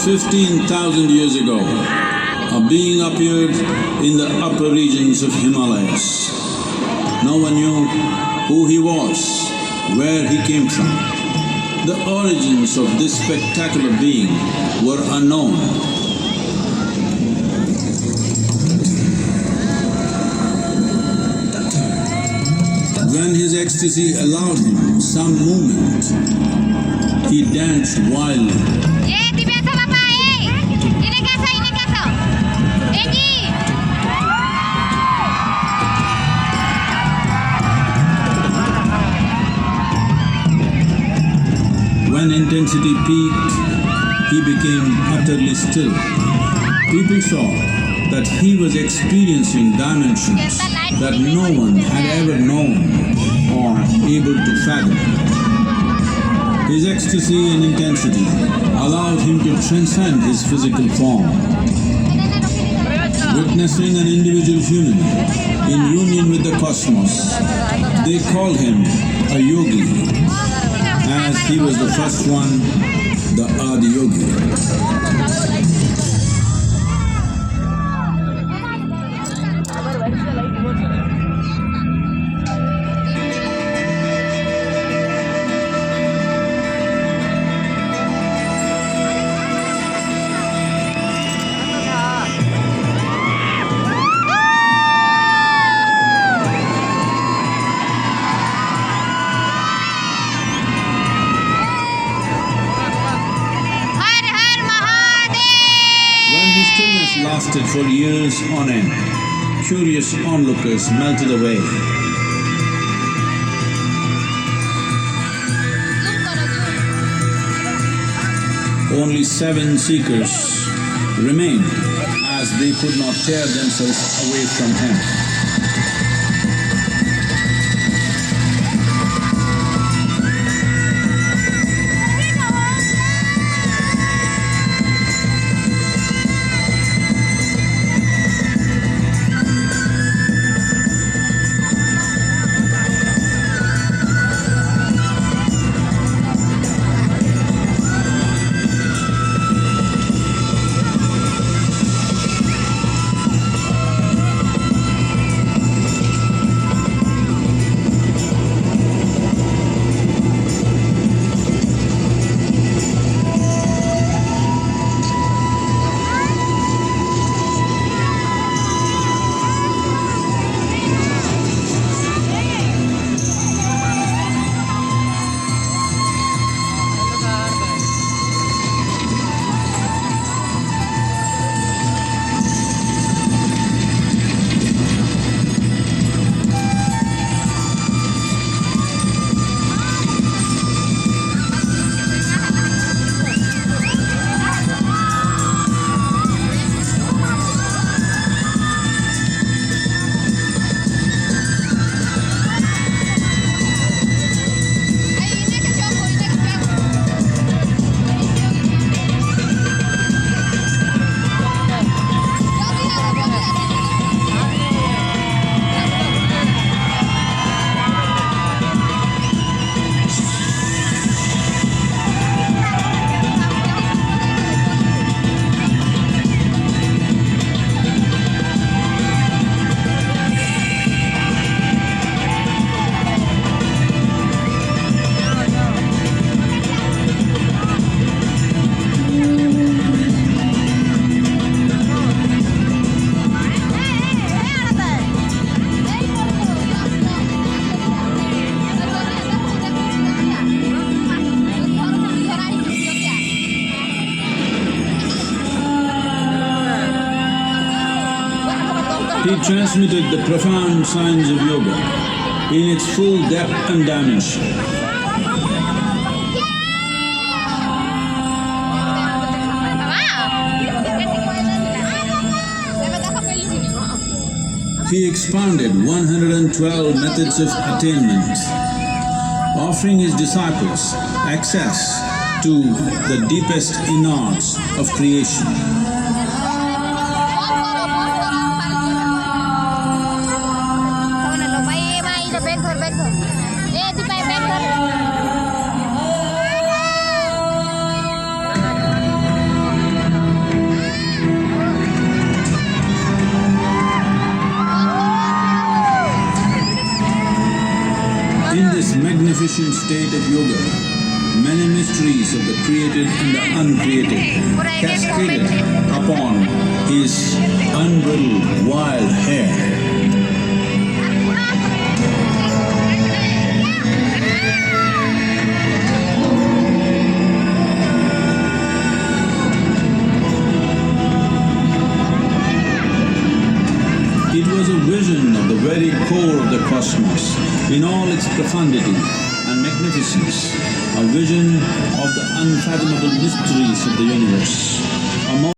15,000 years ago, a being appeared in the upper regions of Himalayas. No one knew who he was, where he came from. The origins of this spectacular being were unknown. When his ecstasy allowed him some movement, he danced wildly. When intensity peaked, he became utterly still. People saw that he was experiencing dimensions that no one had ever known or able to fathom. His ecstasy and intensity allowed him to transcend his physical form. Witnessing an individual human in union with the cosmos, they called him a yogi, as he was the first one, the Adiyogi. Lasted for years on end. Curious onlookers melted away. Only 7 seekers remained, as they could not tear themselves away from him. He transmitted the profound science of yoga in its full depth and dimension. He expounded 112 methods of attainment, offering his disciples access to the deepest innards of creation. ancient state of yoga, many mysteries of the created and the uncreated cascaded upon his unbridled wild hair. It was a vision of the very core of the cosmos in all its profundity and magnificence, a vision of the unfathomable mysteries of the universe.